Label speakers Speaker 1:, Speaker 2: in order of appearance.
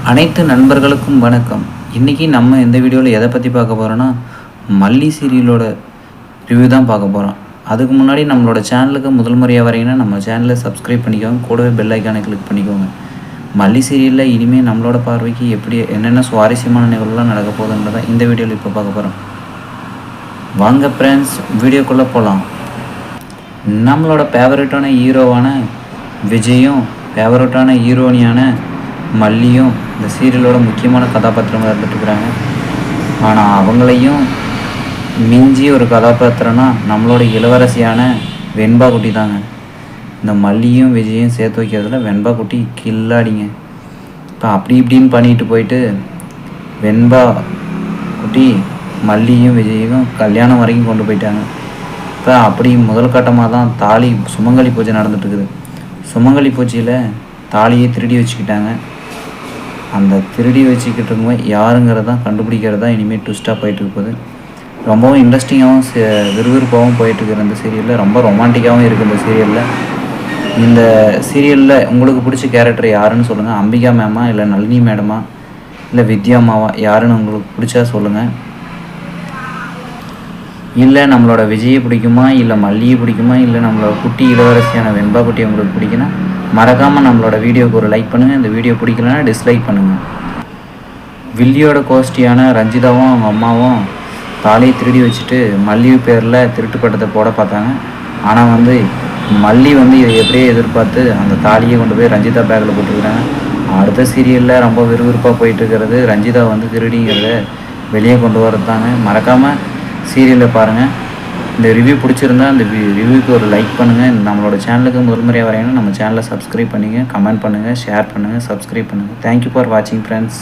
Speaker 1: அனைத்து நண்பர்களுக்கும் வணக்கம். இன்றைக்கி நம்ம இந்த வீடியோவில் எதை பற்றி பார்க்க போகிறோன்னா, மல்லி சீரியலோட ரிவ்யூ தான் பார்க்க போகிறோம். அதுக்கு முன்னாடி நம்மளோட சேனலுக்கு முதல் முறையாக வரீங்கன்னா நம்ம சேனலை சப்ஸ்கிரைப் பண்ணிக்கோங்க, கூடவே பெல் ஐக்கானை கிளிக் பண்ணிக்கோங்க. மல்லி சீரியலில் இனிமேல் நம்மளோட பார்வைக்கு என்னென்ன சுவாரஸ்யமான நிகழ்வுலாம் நடக்க போகுதுன்றதை இந்த வீடியோவில் இப்போ பார்க்க போகிறோம். வாங்க ஃப்ரெண்ட்ஸ், வீடியோக்குள்ளே போகலாம். நம்மளோட ஃபேவரட்டான ஹீரோவான விஜயும் ஃபேவரட்டான ஹீரோனியான மல்லியும் இந்த சீரியலோட முக்கியமான கதாபாத்திரமாக இருந்துட்டுருக்குறாங்க. ஆனால் அவங்களையும் மிஞ்சி ஒரு கதாபாத்திரம்னா நம்மளோட இளவரசியான வெண்பா குட்டி தாங்க. இந்த மல்லியும் விஜயும் சேர்த்து வைக்கிறதுல வெண்பா குட்டி கில்லாடிங்க. இப்போ அப்படி இப்படின்னு பண்ணிட்டு போயிட்டு வெண்பா குட்டி மல்லியும் விஜயும் கல்யாணம் வரைக்கும் கொண்டு போயிட்டாங்க. இப்போ அப்படி முதல் கட்டமாக தான் தாலி சுமங்கலி பூஜை நடந்துட்டுருக்குது. சுமங்கலி பூஜையில் தாலியை திருடி வச்சுக்கிட்டாங்க. அந்த திருடி வச்சுக்கிட்டு இருக்கும்போது யாருங்கிறதான் கண்டுபிடிக்கிறதா இனிமேல் ட்விஸ்ட்டாக போயிட்டுருக்குது. ரொம்பவும் இன்ட்ரெஸ்டிங்காகவும் விறுவிறுப்பாகவும் போயிட்டுருக்குற இந்த சீரியலில் ரொம்ப ரொமான்டிக்காகவும் இருக்குது. இந்த சீரியலில் உங்களுக்கு பிடிச்ச கேரக்டர் யாருன்னு சொல்லுங்கள். அம்பிகா மேமா, இல்லை நளினி மேடமா, இல்லை வித்யா அம்மாவா, யாருன்னு உங்களுக்கு பிடிச்சா சொல்லுங்கள். இல்லை நம்மளோட விஜயை பிடிக்குமா, இல்லை மல்லியை பிடிக்குமா, இல்லை நம்மளோட குட்டி இளவரசியான வெண்பா குட்டி உங்களுக்கு பிடிக்குன்னா மறக்காமல் நம்மளோட வீடியோவுக்கு ஒரு லைக் பண்ணுங்கள். இந்த வீடியோ பிடிக்கலன்னா டிஸ்லைக் பண்ணுங்கள். வில்லியோட கோஷ்டியான ரஞ்சிதாவும் அவங்க அம்மாவும் தாலியை திருடி வச்சுட்டு மல்லி பேரில் திருட்டு பட்டத்தை போட பார்த்தாங்க. ஆனால் மல்லி இதை எப்படியே எதிர்பார்த்து அந்த தாலியை கொண்டு போய் ரஞ்சிதா பேக்கில் போட்டுருக்குறாங்க. அடுத்த சீரியலில் ரொம்ப விறுவிறுப்பாக போயிட்டுருக்கிறது ரஞ்சிதா திருடிங்கிறத வெளியே கொண்டு வரது தாங்க. மறக்காமல் சீரியலை பாருங்கள். இந்த ரிவ்யூ பிடிச்சிருந்தா அந்த ரிவ்யூக்கு ஒரு லைக் பண்ணுங்கள். நம்மளோட சேனலுக்கு முதல் முறையாக வரையணும் நம்ம சேனலை சப்ஸ்கிரைப் பண்ணுங்கள், கமெண்ட் பண்ணுங்கள், ஷேர் பண்ணுங்கள், சப்ஸ்கிரைப் பண்ணுங்கள். தேங்க்யூ ஃபார் வாட்சிங் ஃப்ரெண்ட்ஸ்.